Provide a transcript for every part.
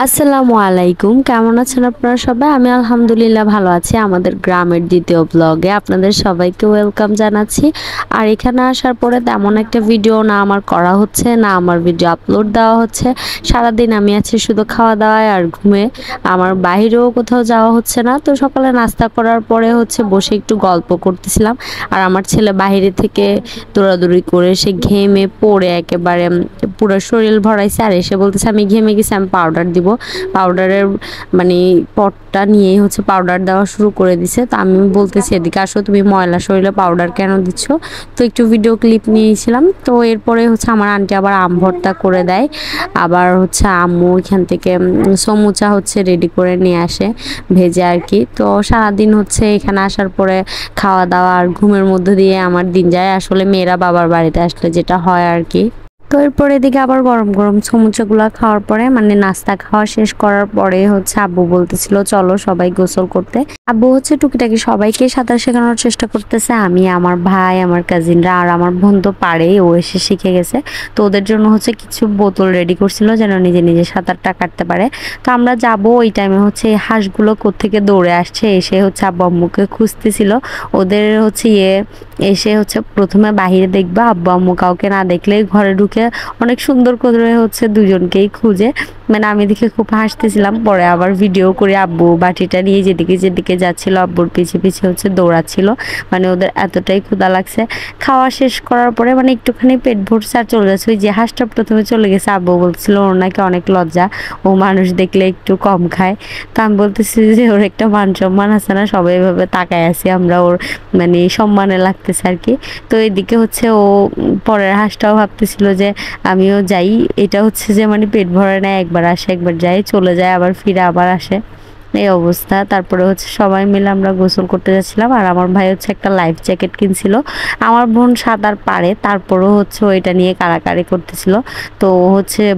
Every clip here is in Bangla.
আসসালামু আলাইকুম, কেমন আছেন আপনারা সবাই? আমি আলহামদুলিল্লাহ ভালো আছি। আমাদের গ্রামের দ্বিতীয় ব্লগে আপনাদের সবাইকে ওয়েলকাম জানাচ্ছি। আর এখানে আসার পরে তেমন একটা ভিডিও না আমার করা হচ্ছে, না আমার ভিডিও আপলোড দেওয়া হচ্ছে। সারাদিন আমি আছি শুধু খাওয়া দাওয়ায় আর ঘুমে। আমার বাইরেও কোথাও যাওয়া হচ্ছে না। তো সকালে নাস্তা করার পরে বসে একটু গল্প করতেছিলাম। আর আমার ছেলে বাইরে থেকে দৌড়াদৌড়ি করে সে ঘেমে পড়ে একেবারে পুরো শরীর ভরাইছে। আর এসে বলতেছে আমি ঘেমে গেছি, আমি পাউডার দিব। পাউডারের মানে পটটা নিয়েই পাউডার দেওয়া শুরু করে দিছে। তো আমি বলতেছি এদিকে আসো, তুমি ময়লা শরীরে পাউডার কেন দিচ্ছ? তো একটু ভিডিও ক্লিপ নিয়েছিলাম। তো এরপরে আমার আন্টি আবার আম ভর্তা করে দেয়। আবার আম্মু এখান থেকে সমুচা রেডি করে নিয়ে আসে, ভেজে আর কি। তো সারাদিন এখানে আসার পরে খাওয়া দাওয়া আর ঘুমের মধ্যে দিয়ে আমার দিন যায়। আসলে মেয়েরা বাবার বাড়িতে আসলে যেটা হয় আর কি। তো এরপর এদিকে আবার গরম গরম সমুচাগুলা খাওয়ার পরে নাস্তা খাওয়া শেষ করার পরে আব্বু বলতেছিল চলো সবাই গোসল করতে। আব্বু টুকিটাকি সবাইকে সাঁতার শেখানোর চেষ্টা করতেছে। আমি, আমার ভাই, আমার কাজিনরা আর আমার বোন তো পারেই, ও এসে শিখে গেছে। তো ওদের জন্য কিছু বোতল রেডি করছিল যেন নিজে নিজে সাঁতারটা কাটতে পারে। তো আমরা যাব ওই টাইমে এই হাঁসগুলো কোত্থেকে দৌড়ে আসছে, এসে আব্বু আম্মুকে খুঁজতেছিল। ওদের এসে প্রথমে বাহিরে দেখবা, আব্বু আম্মু কাউকে না দেখলে ঘরে ঢুকে অনেক সুন্দর করে দুজনকেই খুঁজে। আমি দেখে খুব হাসতেছিলাম। পরে আবার ভিডিও করে আব্বু বাটিটা নিয়ে যেদিকে যেদিকে যাচ্ছিল আব্বুর পিছে পিছে দৌড়াচ্ছিল। ওদের এতটাই ক্ষুধা লাগছে। খাওয়া শেষ করার পরে একটুখানি পেট ভরছে আর চলে যাচ্ছে। ওই যে হাঁসটা প্রথমে চলে গেছে, আব্বু বলছিল ওর নাকি অনেক লজ্জা, ও মানুষ দেখলে একটু কম খায়। তো আমি বলতেছি যে ওর একটা মান সম্মান আছে না, সবাই এভাবে তাকায় আছি আমরা, ওর সম্মানে লাগতেছে আর কি। তো এদিকে ও পরের হাঁসটাও ভাবতেছিল যে আমিও যাই। এটা যে পেট ভরে নেয়, একবার আসে একবার যায়, চলে যায় আবার ফিরে আবার আসে, এই অবস্থা। তারপরে সবাই মিলে আমরা গোসল করতে যাচ্ছিলাম। আর আমার ভাই একটা লাইফ জ্যাকেট কিনছিল। আমার বোন সাঁতার পারে, তারপরেও ওইটা নিয়ে কাড়াকাড়ি করতেছিল। তো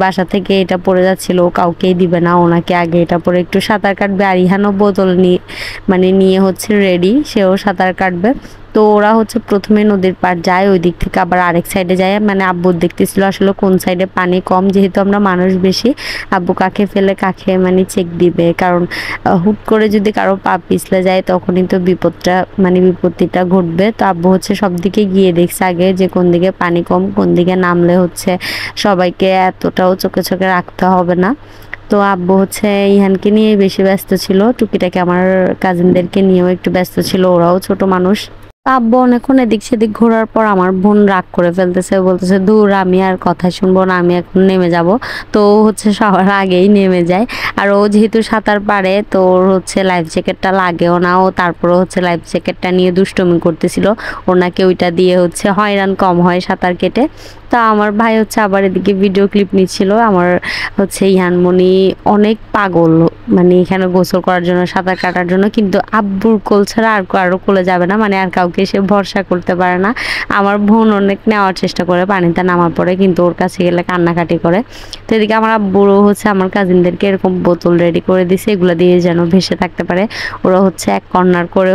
বাসা থেকে এটা পরে যাচ্ছিল, কাউকেই দিবে না, ওনাকে আগে এটা পরে একটু সাঁতার কাটবে। আর ইহানও বোতল নিয়ে নিয়ে রেডি, সেও সাঁতার কাটবে। তো ওরা প্রথমে নদীর পাড় যায়, ওই দিক থেকে আবার আরেক সাইডে যায়। আব্বু দেখতেছিল আসলে কোন সাইডে পানি কম, যেহেতু আমরা মানুষ বেশি, আব্বু কাকে ফেলে কাকে চেক দিবে। কারণ হুট করে যদি কারো পা পিছলে যায় তখনই তো বিপত্তিটা ঘটবে। তো আব্বু সব দিকে গিয়ে দেখছে আগে যে কোন দিকে পানি কম, কোন দিকে নামলে সবাইকে এতটাও চোখে চোখে রাখতে হবে না। তো আব্বু ইহানকে নিয়ে বেশি ব্যস্ত ছিল, টুকিটাকে আমার কাজিনদেরকে নিয়েও একটু ব্যস্ত ছিল, ওরাও ছোট মানুষ। আব্বু অনেকক্ষণ এদিক সেদিক ঘোরার পর আমার বোন রাগ করে ফেলতেছে, বলতেছে দূর, আমি আর কথা শুনবো না, আমি এখন নেমে যাব। তো সবার আগেই নেমে যায়। আর ও যেহেতু সাঁতার পারে, তো ওর লাইফ জ্যাকেটটা লাগেও না। ও তারপরে লাইফ জ্যাকেটটা নিয়ে দুষ্টুমি করতেছিল, ওনাকে ওইটা দিয়ে হয়রান কম হয় সাঁতার কেটে। তা আমার ভাই আবার এদিকে ভিডিও ক্লিপ নিচ্ছিল। আমার ইহানমণি অনেক পাগল, এখানে গোসল করার জন্য, সাঁতার কাটার জন্য, কিন্তু আব্বুর কোল ছাড়া আর কারো কোলে যাবে না, আর কাউকে সে ভরসা করতে পারে না। আমার বোন অনেক নেওয়ার চেষ্টা করে পানিতে নামার পরে, কিন্তু ওর কাছে গেলে কান্নাকাটি করে। তো এদিকে আমার আব্বুরও আমার কাজিনদেরকে এরকম বোতল রেডি করে দিছে, এগুলো দিয়ে যেন ভেসে থাকতে পারে। ওরা এক কর্নার করে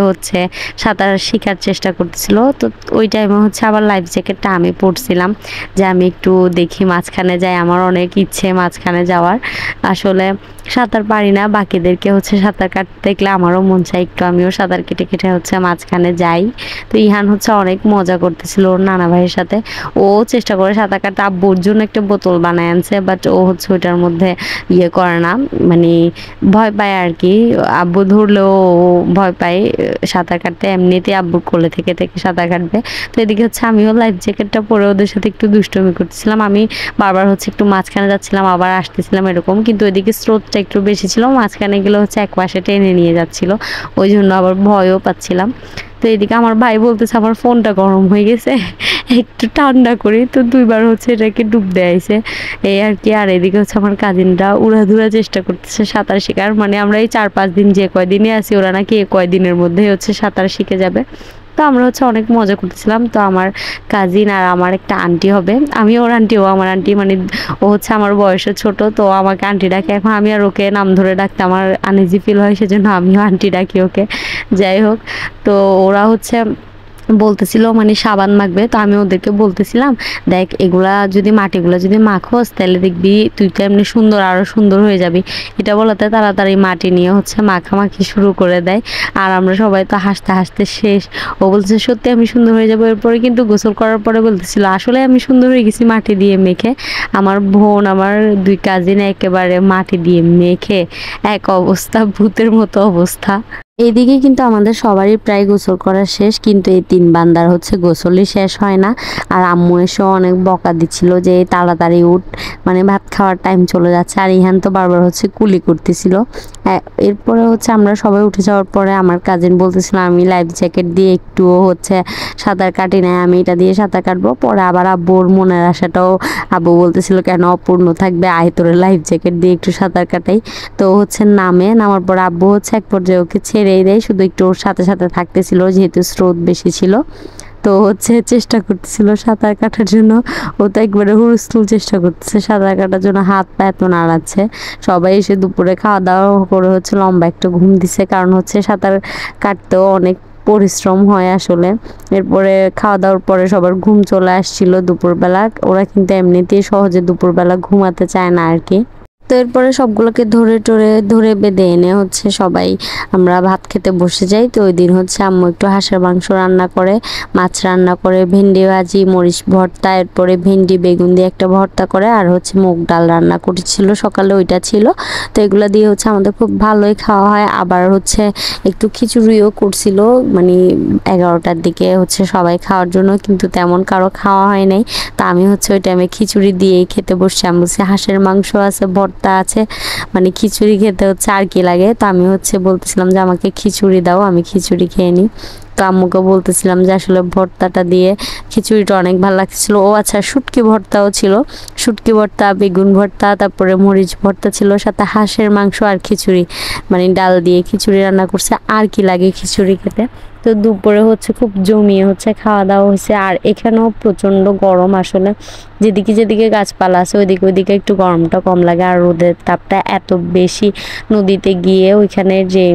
সাঁতার শেখার চেষ্টা করতেছিল। তো ওই টাইমে আবার লাইফ জ্যাকেটটা আমি পরছিলাম, যে আমি একটু দেখি মাঝখানে যাই, আমার অনেক ইচ্ছে মাঝখানে যাওয়ার। আসলে সাঁতার পারি না, বাকিদেরকে সাঁতার কাটতে দেখলে আমারও মন চাই একটু আমিও সাঁতার কেটে কেটে মাঝখানে যাই। তো ইহান অনেক মজা করতেছিল ওর নানা ভাইয়ের সাথে। ও চেষ্টা করে সাঁতার কাটতে, আব্বুর জন্য একটা বোতল বানায় আনছে, বাট ও ওইটার মধ্যে করে না, ভয় পায় আর কি। আব্বু ধরলেও ভয় পায় সাঁতার কাটতে, এমনিতেই আব্বুর কোলে থেকে থেকে সাঁতার কাটবে। তো এদিকে আমিও লাইফ জ্যাকেটটা পরে ওদের সাথে একটু দুষ্টুমি করতেছিলাম। আমি বারবার একটু মাঝখানে যাচ্ছিলাম, আবার আসতেছিলাম এরকম, কিন্তু ওইদিকে স্রোতটা একটু বেশি ছিল, মাঝখানে গেলে এক পাশে টেনে নিয়ে যাচ্ছিল, ওই জন্য আবার ভয়ও পাচ্ছিলাম। তো এদিকে আমার ভাই বলতেছে আমার ফোনটা গরম হয়ে গেছে, একটু ঠান্ডা করি। তো দুইবার এটাকে ডুব দেয়াইছে, এই আর কি। আর এদিকে আমার কাজিনরা উড়াধুরা চেষ্টা করতেছে সাঁতার শেখার। আমরা এই 4-5 দিন যে কয়দিনে আছি, ওরা নাকি এই কয়দিনের মধ্যে সাঁতার শিখে যাবে। তো আমরা অনেক মজা করতেছিলাম। তো আমার কাজিন আর আমার একটা আন্টি হবে, আমি ওর আন্টি, ও আমার আন্টি, ও আমার বয়সে ছোট, তো আমাকে আন্টি ডাকে। এখন আমি আর ওকে নাম ধরে ডাকতে আমার আনইজি ফিল হয়, সেজন্য আমিও আন্টি ডাকি ওকে। যাই হোক, তো ওরা বলতেছিল মানে সাবান মাখবে, তো আমি ওদেরকে বলতেছিলাম দেখ এগুলা যদি মাটিগুলা যদি মাখোস তাহলে দেখবি তুই তো এমনি সুন্দর আরো সুন্দর হয়ে যাবি। এটা বলাতে তাড়াতাড়ি মাটি নিয়ে হচ্ছে মাখামাখি শুরু করে দেয়, আর আমরা সবাই তো হাসতে হাসতে শেষ। ও বলছে সত্যি আমি সুন্দর হয়ে যাবো। এরপরে কিন্তু গোসল করার পরে বলতেছিল আসলে আমি সুন্দর হয়ে গেছি মাটি দিয়ে মেখে। আমার বোন আমার 2 কাজিন একেবারে মাটি দিয়ে মেখে এক অবস্থা, ভূতের মতো অবস্থা। এইদিকে কিন্তু আমাদের সবারই প্রায় গোসল করা শেষ, কিন্তু এই 3 বান্দার হচ্ছে গোসলই শেষ হয় না। আর আম্মু এসে অনেক বকা দিচ্ছিল যে তাড়াতাড়ি উঠ, মানে ভাত খাওয়ার টাইম চলে যাচ্ছে। আর ইহান তো বারবার হচ্ছে কুলি করতেছিল। এরপরে হচ্ছে আমরা সবাই উঠে যাওয়ার পরে আমার কাজিন বলতেছিল আমি লাইফ জ্যাকেট দিয়ে একটুও হচ্ছে সাঁতার কাটি নাই, আমি এটা দিয়ে সাঁতার কাটবো। পরে আবার আব্বুর মনের আশাটাও আব্বু বলতেছিল কেন অপূর্ণ থাকবে, আয় তোরে লাইফ জ্যাকেট দিয়ে একটু সাঁতার কাটাই। তো হচ্ছে নামার পর আব্বু হচ্ছে এক পর্যায়ে ওকে ছেড়েই দেয়, শুধু একটু ওর সাথে সাথে থাকতেছিল যেহেতু স্রোত বেশি ছিল। তো হচ্ছে চেষ্টা করতেছিল সাঁতার কাটার জন্য, ও তো একবারে হুলস্থুল চেষ্টা করতেছে সাঁতার কাটার জন্য, হাত পা এত নাড়াচ্ছে। সবাই এসে দুপুরে খাওয়া দাওয়া করে হচ্ছে লম্বা একটা ঘুম দিছে, কারণ হচ্ছে সাঁতার কাটতেও অনেক পরিশ্রম হয় আসলে। এরপরে খাওয়া দাওয়ার পরে সবার ঘুম চলে আসছিল দুপুরবেলা। ওরা কিন্তু এমনিতেই সহজে দুপুরবেলা ঘুমাতে চায় না আর কি। তো এরপরে সবগুলোকে ধরে বেঁধে এনে হচ্ছে সবাই আমরা ভাত খেতে বসে যাই। তো ওই দিন হচ্ছে আম্মু একটু হাঁসের মাংস রান্না করে, মাছ রান্না করে, ভেন্ডি ভাজি, মরিচ ভর্তা, এরপরে ভেন্ডি বেগুন দিয়ে একটা ভর্তা করে, আর হচ্ছে মুগ ডাল রান্না করেছিল সকালে, ওইটা ছিল। তো এগুলো দিয়ে হচ্ছে আমাদের খুব ভালোই খাওয়া হয়। আবার হচ্ছে একটু খিচুড়িও করছিল, মানে 11টার দিকে হচ্ছে সবাই খাওয়ার জন্য, কিন্তু তেমন কারো খাওয়া হয় নাই। তা আমি হচ্ছে ওই টাইমে খিচুড়ি দিয়েই খেতে বসছি। আমি বলছি হাঁসের মাংস আছে, ভর্তা আছে, মানে খিচুড়ি খেতে হচ্ছে আর কি লাগে। তো আমি হচ্ছে বলতেছিলাম যে আমাকে খিচুড়ি দাও, আমি খিচুড়ি খেয়ে নিই। তো আম্মুকে বলতেছিলাম যে আসলে ভর্তাটা দিয়ে খিচুড়িটা অনেক ভালো লাগছিল। ও আচ্ছা, শুটকি ভর্তাও ছিল, শুটকি ভর্তা, বেগুন ভর্তা, তারপরে মরিচ ভর্তা ছিল, সাথে হাঁসের মাংস আর খিচুড়ি, মানে ডাল দিয়ে খিচুড়ি রান্না করছে। আর কি লাগে খিচুড়ি খেতে। তো দুপুরে হচ্ছে খুব জমিয়ে হচ্ছে খাওয়া দাওয়া হয়েছে। আর এখানেও প্রচণ্ড গরম আসলে, যেদিকে যেদিকে গাছপালা আছে ওইদিকে একটু গরমটা কম লাগে। আর রোদের তাপটা এত বেশি, নদীতে গিয়ে ওইখানে যে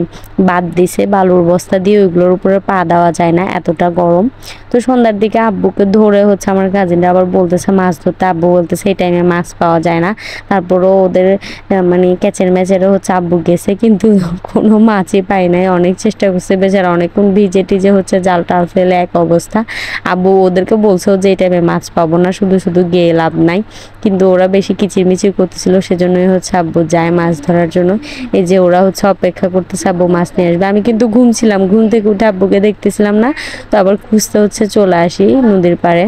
বাদ দিছে বালুর বস্তা দিয়ে ওইগুলোর উপরে পা দেওয়া যায় না, এতটা গরম। তো সন্ধ্যার দিকে আব্বুকে ধরে হচ্ছে আমার কাজিনরা আবার বলতেছে মাছ ধরতে, আব্বু বলতেছে এই টাইমে মাছ পাওয়া যায় না। তারপরও ওদের মানে ক্যাচের ম্যাচেরও হচ্ছে আব্বু গেছে, কিন্তু কোনো মাছই পাই নাই। অনেক চেষ্টা করছে বেচারা, অনেকক্ষণ ভিজে টিজে হচ্ছে জাল টাল ফেলে এক অবস্থা। আব্বু ওদেরকে বলছে যে এই টাইমে মাছ পাবো না, শুধু শুধু গিয়ে লাভ নাই, কিন্তু ওরা বেশি কিচিরমিচির করতেছিল, সেজন্যই হচ্ছে আব্বু যায় মাছ ধরার জন্য। এই যে ওরা হচ্ছে অপেক্ষা করতেছে আব্বু মাছ নিয়ে আসবে। আমি কিন্তু ঘুমছিলাম, ঘুম থেকে উঠে আব্বুকে দেখতেছিলাম না, তো আবার খুঁজতে হচ্ছে চলে আসি নদীর পাড়ে।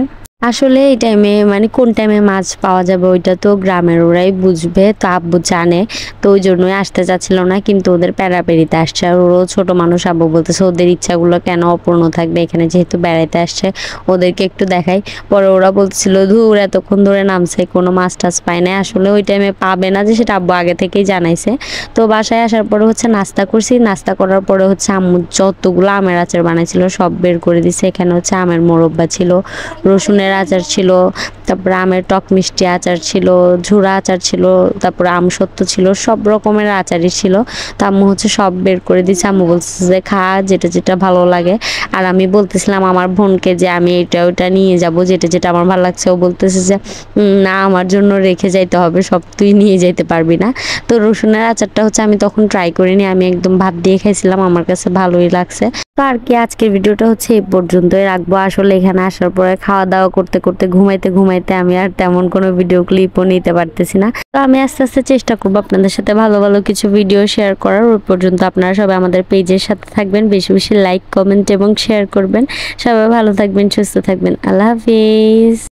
আসলে এই টাইমে মানে কোন টাইমে মাছ পাওয়া যাবে ওইটা তো গ্রামের ওরাই বুঝবে, তো আব্বু জানে, তো ওই জন্যই আসতে চাচ্ছিল না, কিন্তু ওদের প্যারাপেরিতে আসছে। আর ওরও ছোট মানুষ, আব্বু বলতেছে ওদের ইচ্ছাগুলো কেন অপূর্ণ থাকবে, এখানে যেহেতু বেড়াইতে আসছে ওদেরকে একটু দেখাই। পরে ওরা বলছিল ধুর এতক্ষণ ধরে নামছে কোনো মাছ টাছ পায় না। আসলে ওই টাইমে পাবে না যে সেটা আব্বু আগে থেকেই জানাইছে। তো বাসায় আসার পরে হচ্ছে নাস্তা করছি, নাস্তা করার পরে হচ্ছে আম্মু যতগুলো আমের আচার বানাইছিল সব বের করে দিছে। এখানে হচ্ছে আমের মোরব্বা ছিল, রসুনের আচার ছিল, তারপরে আমের টক মিষ্টি আচার ছিল, ঝুরা আচার ছিল, তারপরে আমসত্ত্ব ছিল, সব রকমের আচারই ছিল। তো আম্মু হচ্ছে সব বের করে দিচ্ছে। আম্মু বলছে যে খা যেটা যেটা ভালো লাগে। আর আমি বলতেছিলাম আমার বোনকে যে আমি এটা ওটা নিয়ে যাব, যেটা যেটা আমার ভালো লাগছে। ও বলতেছে যে না আমার জন্য রেখে যাইতে হবে, সব তুই নিয়ে যাইতে পারবি না। তো রসুনের আচারটা হচ্ছে আমি তখন ট্রাই করিনি, আমি একদম ভাত দিয়ে খাইছিলাম, আমার কাছে ভালোই লাগছে। তো আর কি আজকের ভিডিওটা হচ্ছে এই পর্যন্তই রাখবো। আসলে এখানে আসার পরে খাওয়া দাওয়া করতে করতে ঘুমাইতে আমি আর তেমন কোনো ভিডিও ক্লিপও নিতে পারতেছি না। তো আমি আস্তে আস্তে চেষ্টা করবো আপনাদের সাথে ভালো ভালো কিছু ভিডিও শেয়ার করার। ওই পর্যন্ত আপনারা সবাই আমাদের পেজের সাথে থাকবেন, বেশি বেশি লাইক কমেন্ট এবং শেয়ার করবেন। সবাই ভালো থাকবেন, সুস্থ থাকবেন। আল্লাহ হাফিজ।